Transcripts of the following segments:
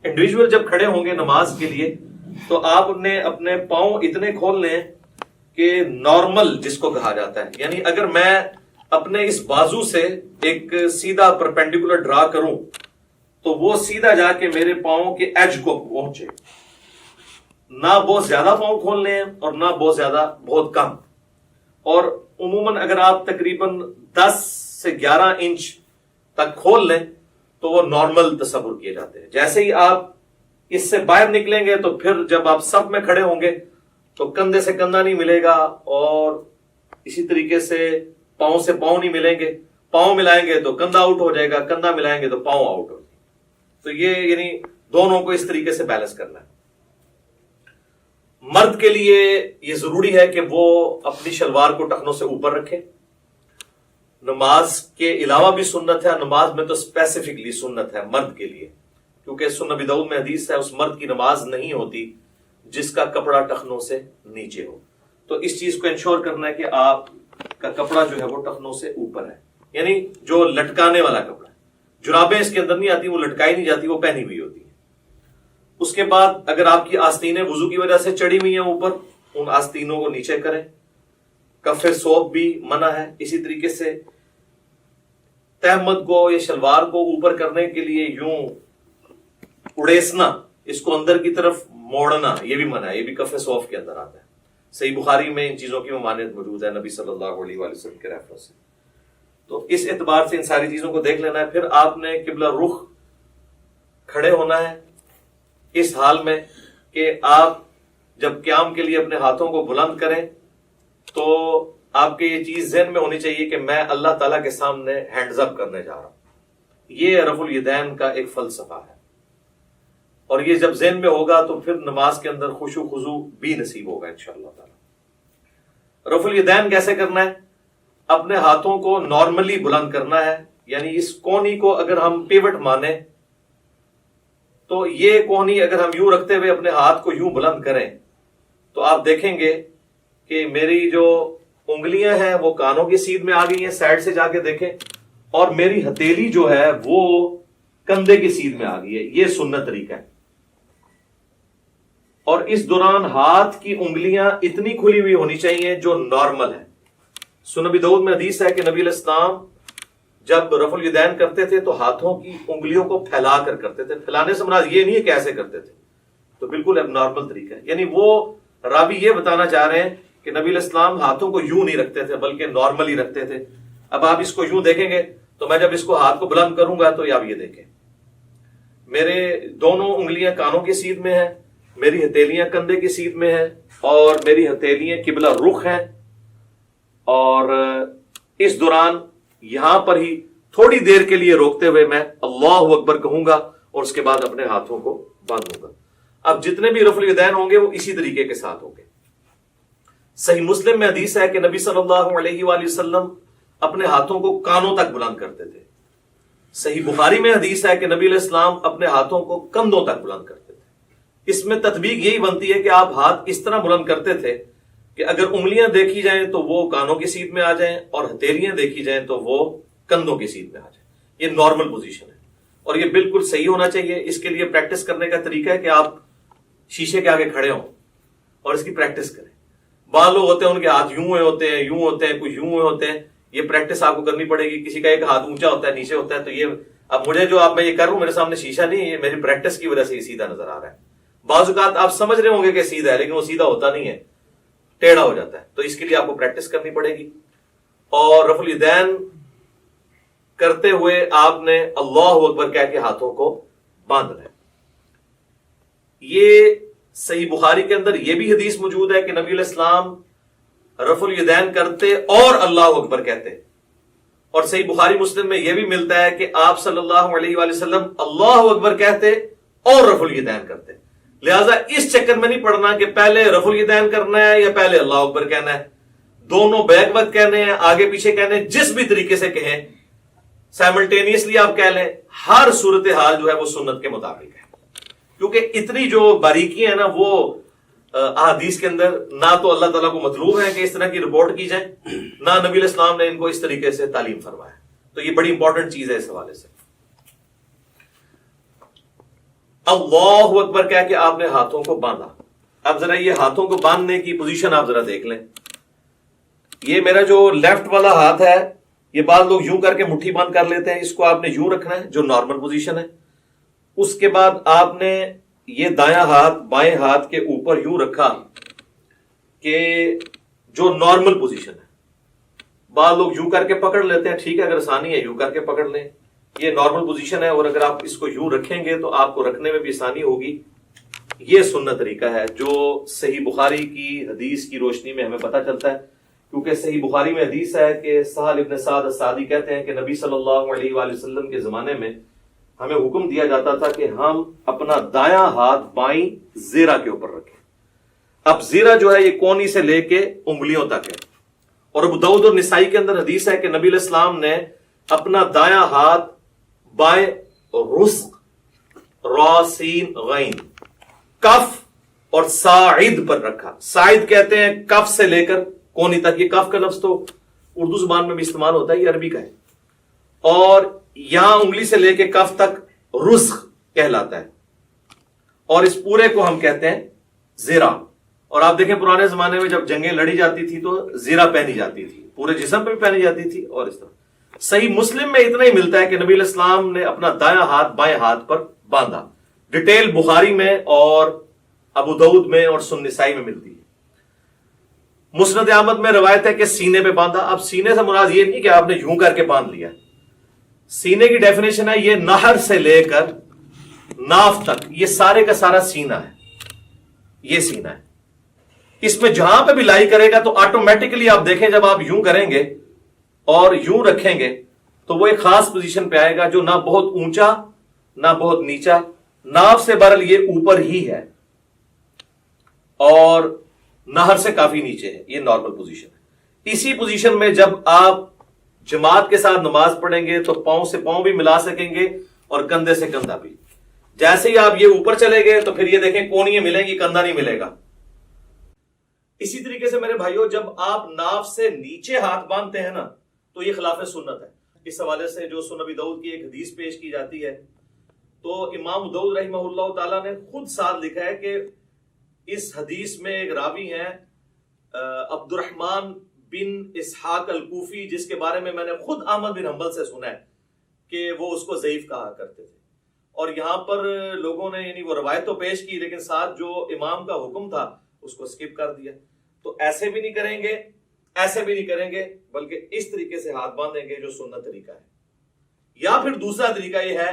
Individual جب کھڑے ہوں گے نماز کے لیے تو آپ نے اپنے پاؤں اتنے کھول لیں کہ نارمل جس کو کہا جاتا ہے، یعنی اگر میں اپنے اس بازو سے ایک سیدھا پرپینڈیکولر ڈرا کروں تو وہ سیدھا جا کے میرے پاؤں کے ایج کو پہنچے، نہ بہت زیادہ پاؤں کھول لیں اور نہ بہت کم. اور عموماً اگر آپ تقریباً 10 سے 11 انچ تک کھول لیں تو وہ نارمل تصور کیے جاتے ہیں. جیسے ہی آپ اس سے باہر نکلیں گے تو پھر جب آپ صف میں کھڑے ہوں گے تو کندھے سے کندھا نہیں ملے گا، اور اسی طریقے سے پاؤں سے پاؤں نہیں ملیں گے. پاؤں ملائیں گے تو کندھا آؤٹ ہو جائے گا، کندھا ملائیں گے تو پاؤں آؤٹ ہو جائے گا. تو یہ یعنی دونوں کو اس طریقے سے بیلنس کرنا ہے. مرد کے لیے یہ ضروری ہے کہ وہ اپنی شلوار کو ٹخنوں سے اوپر رکھے. نماز کے علاوہ بھی سنت ہے، نماز میں تو اسپیسیفکلی سنت ہے مرد کے لیے، کیونکہ سنن ابی داؤد میں حدیث ہے اس مرد کی نماز نہیں ہوتی جس کا کپڑا ٹخنوں سے نیچے ہو. تو اس چیز کو انشور کرنا ہے کہ آپ کا کپڑا جو ہے وہ ٹخنوں سے اوپر ہے، یعنی جو لٹکانے والا کپڑا ہے. جرابیں اس کے اندر نہیں آتی، وہ لٹکائی نہیں جاتی، وہ پہنی ہوئی ہوتی ہے. اس کے بعد اگر آپ کی آستینیں وضو کی وجہ سے چڑھی ہوئی ہیں اوپر، ان آستینوں کو نیچے کریں. کف ثوب بھی منع ہے. اسی طریقے سے تہمت کو یا شلوار کو اوپر کرنے کے لیے یوں اڑیسنا، اس کو اندر کی طرف موڑنا، یہ بھی منع ہے، یہ بھی کف ثوب کے اندر آتا ہے. صحیح بخاری میں ان چیزوں کی ممانعت موجود ہے نبی صلی اللہ علیہ وآلہ وسلم کے ریفرنس سے. تو اس اعتبار سے ان ساری چیزوں کو دیکھ لینا ہے. پھر آپ نے قبلہ رخ کھڑے ہونا ہے اس حال میں کہ آپ جب قیام کے لیے اپنے ہاتھوں کو بلند کریں تو آپ کے یہ چیز ذہن میں ہونی چاہیے کہ میں اللہ تعالیٰ کے سامنے ہینڈز اپ کرنے جا رہا ہوں. یہ رفع الیدین کا ایک فلسفہ ہے، اور یہ جب ذہن میں ہوگا تو پھر نماز کے اندر خشوع و خضوع بھی نصیب ہوگا انشاءاللہ تعالیٰ. رفع الیدین کیسے کرنا ہے؟ اپنے ہاتھوں کو نارملی بلند کرنا ہے، یعنی اس کونی کو اگر ہم پیوٹ مانیں تو یہ کونی اگر ہم یوں رکھتے ہوئے اپنے ہاتھ کو یوں بلند کریں تو آپ دیکھیں گے کہ میری جو انگلیاں ہیں وہ کانوں کی سیدھ میں آ گئی ہیں، سائڈ سے جا کے دیکھیں، اور میری ہتھیلی جو ہے وہ کندھے کی سیدھ میں آ گئی ہے. یہ سنت طریقہ ہے. اور اس دوران ہاتھ کی انگلیاں اتنی کھلی ہوئی ہونی چاہیے جو نارمل ہے. سنن ابی داؤد میں حدیث ہے کہ نبی علیہ السلام جب رفع الیدین کرتے تھے تو ہاتھوں کی انگلیوں کو پھیلا کر کرتے تھے. پھیلانے سے مراد یہ نہیں ہے کہ ایسے کرتے تھے، تو بالکل اب نارمل طریقہ ہے. یعنی وہ راوی یہ بتانا چاہ رہے ہیں کہ نبی علیہ السلام ہاتھوں کو یوں نہیں رکھتے تھے بلکہ نارملی رکھتے تھے. اب آپ اس کو یوں دیکھیں گے تو میں جب اس کو ہاتھ کو بلند کروں گا تو آپ یہ دیکھیں میرے دونوں انگلیاں کانوں کی سیدھ میں ہیں، میری ہتھیلیاں کندھے کی سیدھ میں ہیں، اور میری ہتھیلیاں قبلہ رخ ہیں. اور اس دوران یہاں پر ہی تھوڑی دیر کے لیے روکتے ہوئے میں اللہ اکبر کہوں گا اور اس کے بعد اپنے ہاتھوں کو باندھوں گا. اب جتنے بھی رفع الیدین ہوں گے وہ اسی طریقے کے ساتھ ہوں گے. صحیح مسلم میں حدیث ہے کہ نبی صلی اللہ علیہ وآلہ وسلم اپنے ہاتھوں کو کانوں تک بلند کرتے تھے. صحیح بخاری میں حدیث ہے کہ نبی علیہ السلام اپنے ہاتھوں کو کندھوں تک بلند کرتے تھے. اس میں تطبیق یہی بنتی ہے کہ آپ ہاتھ اس طرح بلند کرتے تھے کہ اگر انگلیاں دیکھی جائیں تو وہ کانوں کی سیدھ میں آ جائیں اور ہتھیلیاں دیکھی جائیں تو وہ کندھوں کی سیدھ میں آ جائیں. یہ نارمل پوزیشن ہے اور یہ بالکل صحیح ہونا چاہیے. اس کے لیے پریکٹس کرنے کا طریقہ ہے کہ آپ شیشے کے آگے کھڑے ہوں اور اس کی پریکٹس کریں. بعض لوگ ہوتے ہیں ان کے ہاتھ یوں ہوتے ہیں، یوں ہوتے ہیں، کچھ یوں ہوتے ہیں. یہ پریکٹس آپ کو کرنی پڑے گی. کسی کا ایک ہاتھ اونچا ہوتا ہے، نیچے ہوتا ہے. تو یہ اب مجھے جو میں یہ کر رہا ہوں میرے سامنے شیشہ نہیں ہے، یہ میری پریکٹس کی وجہ سے یہ سیدھا نظر آ رہا ہے. بعض اوقات آپ سمجھ رہے ہوں گے کہ سیدھا ہے لیکن وہ سیدھا ہوتا نہیں ہے، ٹیڑھا ہو جاتا ہے. تو اس کے لیے آپ کو پریکٹس کرنی پڑے گی. اور رفع الیدین کرتے ہوئے آپ نے اللہ اکبر کہہ کے ہاتھوں کو باندھنا ہے. یہ صحیح بخاری کے اندر یہ بھی حدیث موجود ہے کہ نبی علیہ السلام رفع الیدین کرتے اور اللہ اکبر کہتے. اور صحیح بخاری مسلم میں یہ بھی ملتا ہے کہ آپ صلی اللہ علیہ وآلہ وسلم اللہ اکبر کہتے اور رفع الیدین کرتے. لہٰذا اس چکر میں نہیں پڑنا کہ پہلے رفع الیدین کرنا ہے یا پہلے اللہ اکبر کہنا ہے. دونوں بیک وقت کہنے ہیں، آگے پیچھے کہنے ہیں، جس بھی طریقے سے کہیں سائملٹینیسلی آپ کہہ لیں. ہر صورتحال جو ہے وہ سنت کے مطابق ہے، کیونکہ اتنی جو باریکیاں ہیں نا وہ احادیث کے اندر نہ تو اللہ تعالیٰ کو مطلوب ہے کہ اس طرح کی رپورٹ کی جائے، نہ نبی علیہ السلام نے ان کو اس طریقے سے تعلیم فرمایا. تو یہ بڑی امپورٹنٹ چیز ہے اس حوالے سے. اللہ اکبر کہہ کے آپ نے ہاتھوں کو باندھا. اب ذرا یہ ہاتھوں کو باندھنے کی پوزیشن آپ ذرا دیکھ لیں. یہ میرا جو لیفٹ والا ہاتھ ہے یہ بعض لوگ یوں کر کے مٹھی بند کر لیتے ہیں, اس کو آپ نے یوں رکھنا ہے جو نارمل پوزیشن ہے. اس کے بعد آپ نے یہ دایاں ہاتھ بائیں ہاتھ کے اوپر یوں رکھا کہ جو نارمل پوزیشن ہے. بعض لوگ یوں کر کے پکڑ لیتے ہیں, ٹھیک ہے, اگر آسانی ہے یوں کر کے پکڑ لیں, یہ نارمل پوزیشن ہے. اور اگر آپ اس کو یوں رکھیں گے تو آپ کو رکھنے میں بھی آسانی ہوگی. یہ سنت طریقہ ہے جو صحیح بخاری کی حدیث کی روشنی میں ہمیں پتہ چلتا ہے, کیونکہ صحیح بخاری میں حدیث ہے کہ سہل ابن سعد الساعدی کہتے ہیں کہ نبی صلی اللہ علیہ وآلہ وسلم کے زمانے میں ہمیں حکم دیا جاتا تھا کہ ہم اپنا دایاں ہاتھ بائیں زیرہ کے اوپر رکھیں. اب زیرہ جو ہے یہ کونی سے لے کے انگلیوں تک ہے. اور ابو داؤد اور نسائی کے اندر حدیث ہے کہ نبی علیہ السلام نے اپنا دایاں ہاتھ بائیں رزق را سین غین کف اور ساعد پر رکھا. ساعد کہتے ہیں کف سے لے کر کونی تک. یہ کف کا لفظ تو اردو زبان میں بھی استعمال ہوتا ہے, یہ عربی کا ہے. اور یہاں انگلی سے لے کے کف تک رزق کہلاتا ہے, اور اس پورے کو ہم کہتے ہیں زیرہ. اور آپ دیکھیں پرانے زمانے میں جب جنگیں لڑی جاتی تھی تو زیرہ پہنی جاتی تھی, پورے جسم پہ بھی پہنی جاتی تھی. اور اس طرح صحیح مسلم میں اتنا ہی ملتا ہے کہ نبی علیہ السلام نے اپنا دایاں ہاتھ بائیں ہاتھ پر باندھا. ڈیٹیل بخاری میں اور ابو داؤد میں اور سنن نسائی میں ملتی ہے. مسند احمد میں روایت ہے کہ سینے پہ باندھا. اب سینے سے مراد یہ نہیں کہ آپ نے یوں کر کے باندھ لیا. سینے کی ڈیفینیشن ہے یہ نہر سے لے کر ناف تک, یہ سارے کا سارا سینہ ہے. یہ سینہ ہے. اس میں جہاں پہ بھی لائی کرے گا تو آٹومیٹکلی آپ دیکھیں جب آپ یوں کریں گے اور یوں رکھیں گے تو وہ ایک خاص پوزیشن پہ آئے گا جو نہ بہت اونچا نہ بہت نیچا. ناف سے برل یہ اوپر ہی ہے اور نہر سے کافی نیچے ہے. یہ نارمل پوزیشن ہے. اسی پوزیشن میں جب آپ جماعت کے ساتھ نماز پڑھیں گے تو پاؤں سے پاؤں بھی ملا سکیں گے اور کندھے سے کندھا بھی. جیسے ہی آپ یہ اوپر چلے گئے تو پھر یہ دیکھیں کونیاں ملیں گی, کندھا نہیں ملے گا. اسی طریقے سے میرے بھائیوں جب آپ ناف سے نیچے ہاتھ باندھتے ہیں نا تو یہ خلاف سنت ہے. اس حوالے سے جو سنن ابی داؤد کی ایک حدیث پیش کی جاتی ہے تو امام داؤد رحمہ اللہ تعالیٰ نے خود ساتھ لکھا ہے کہ اس حدیث میں ایک راوی ہیں عبد الرحمن بن اسحاق الکوفی, جس کے بارے میں نے خود احمد بن حنبل سے سنا ہے کہ وہ اس کو ضعیف کہا کرتے تھے. اور یہاں پر لوگوں نے یعنی وہ روایت تو پیش کی لیکن ساتھ جو امام کا حکم تھا اس کو سکپ کر دیا. تو ایسے بھی نہیں کریں گے, ایسے بھی نہیں کریں گے, بلکہ اس طریقے سے ہاتھ باندھیں گے جو سنت طریقہ ہے. یا پھر دوسرا طریقہ یہ ہے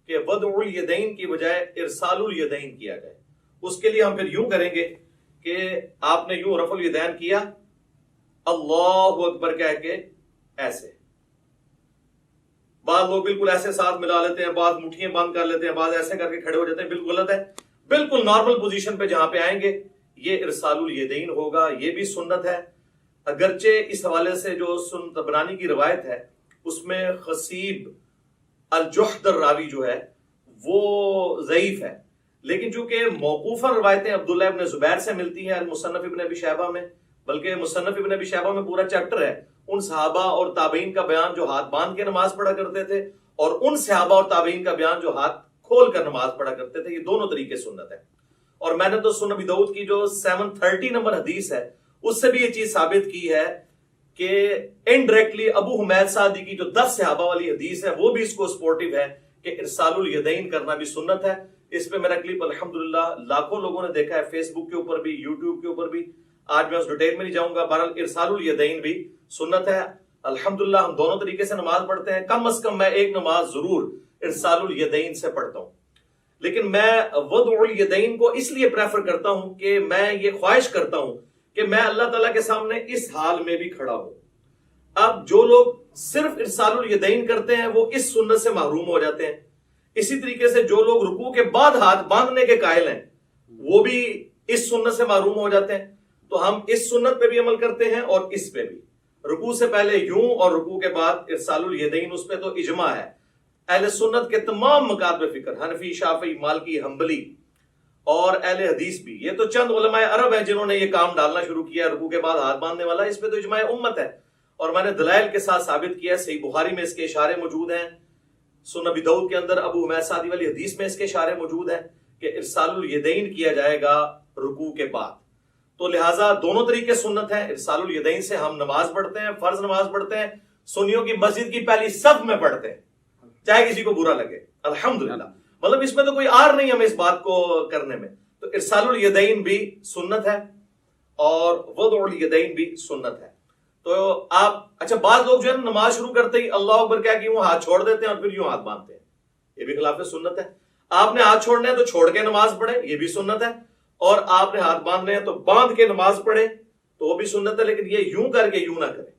کہ وضع الیدین کی بجائے ارسال الیدین کیا جائے. اس کے لیے ہم پھر یوں کریں گے کہ آپ نے یوں رفع الیدین کیا, اللہ اکبر کہہ کے ایسے. بعض لوگ بالکل ایسے ساتھ ملا لیتے ہیں, بعض مٹھیاں بند کر لیتے ہیں, بعض ایسے کر کے کھڑے ہو جاتے ہیں. بالکل غلط ہے. بالکل نارمل پوزیشن پہ جہاں پہ آئیں گے یہ ارسال الیدین ہوگا. یہ بھی سنت ہے, اگرچہ اس حوالے سے جو سنن طبرانی کی روایت ہے اس میں خصیب الجحد الراوی جو ہے وہ ضعیف ہے, لیکن چونکہ موقوفاً روایتیں عبداللہ ابن زبیر سے ملتی ہیں المصنف ابن ابی شیبہ میں, بلکہ مصنف ابن ابی شیبہ میں پورا چیپٹر ہے ان صحابہ اور تابعین کا بیان جو ہاتھ باندھ کے نماز پڑھا کرتے تھے اور ان صحابہ اور تابعین کا بیان جو ہاتھ کھول کر نماز پڑھا کرتے تھے. یہ دونوں طریقے سنت ہے. اور میں نے تو سنن ابی داؤد کی جو 730 نمبر حدیث ہے اس سے بھی یہ چیز ثابت کی ہے کہ انڈائریکٹلی ابو حمید سعدی کی جو 10 صحابہ والی حدیث ہے وہ بھی اس کو سپورٹیو ہے کہ ارسال الیدین کرنا بھی سنت ہے. اس پہ میرا کلپ الحمدللہ لاکھوں لوگوں نے دیکھا ہے, فیس بک کے اوپر بھی, یوٹیوب کے اوپر بھی. آج میں اس ڈیٹیل میں نہیں جاؤں گا. بہرحال ارسال الیدین بھی سنت ہے. الحمدللہ ہم دونوں طریقے سے نماز پڑھتے ہیں. کم از کم میں ایک نماز ضرور ارسال الیدین سے پڑھتا ہوں, لیکن میں وضع الیدین کو اس لیے پریفر کرتا ہوں کہ میں یہ خواہش کرتا ہوں کہ میں اللہ تعالیٰ کے سامنے اس حال میں بھی کھڑا ہوں. اب جو لوگ صرف ارسال الیدین کرتے ہیں وہ اس سنت سے محروم ہو جاتے ہیں. اسی طریقے سے جو لوگ رکوع کے بعد ہاتھ باندھنے کے قائل ہیں وہ بھی اس سنت سے محروم ہو جاتے ہیں. تو ہم اس سنت پہ بھی عمل کرتے ہیں اور اس پہ بھی. رکوع سے پہلے یوں اور رکوع کے بعد ارسال الیدین, اس پہ تو اجماع ہے اہل سنت کے تمام مکاتب فکر, حنفی, شافعی, مالکی, حنبلی اور اہل حدیث بھی. یہ تو چند علماء عرب ہیں جنہوں نے یہ کام ڈالنا شروع کیا رکوع کے بعد ہاتھ باندھنے والا. اس پہ تو اجماع امت ہے اور میں نے دلائل کے ساتھ ثابت کیا. صحیح بخاری میں اس کے اشارے موجود ہیں, سنن نبی داؤد کے اندر ابو حمید سعدی والی حدیث میں اس کے اشارے موجود ہیں کہ ارسال الیدین کیا جائے گا رکوع کے بعد. تو لہٰذا دونوں طریقے سنت ہیں. ارسال الیدین سے ہم نماز پڑھتے ہیں، فرض نماز پڑھتے ہیں، سنیوں کی مسجد کی پہلی صف میں پڑھتے ہیں، چاہے کسی کو برا لگے. الحمدللہ، مطلب اس میں تو کوئی آر نہیں ہمیں اس بات کو کرنے میں. تو ارسال الیدین بھی سنت ہے اور وضع الیدین بھی سنت ہے. تو آپ اچھا بعض لوگ جو ہے نماز شروع کرتے ہی اللہ اکبر کہہ کے یوں ہاتھ چھوڑ دیتے ہیں اور پھر یوں ہاتھ باندھتے ہیں، یہ بھی خلاف سنت ہے. آپ نے ہاتھ چھوڑنے ہیں تو چھوڑ کے نماز پڑھے، یہ بھی سنت ہے. اور آپ نے ہاتھ باندھنے ہیں تو باندھ کے نماز پڑھے تو وہ بھی سنت ہے، لیکن یہ یوں کر کے یوں نہ کرے.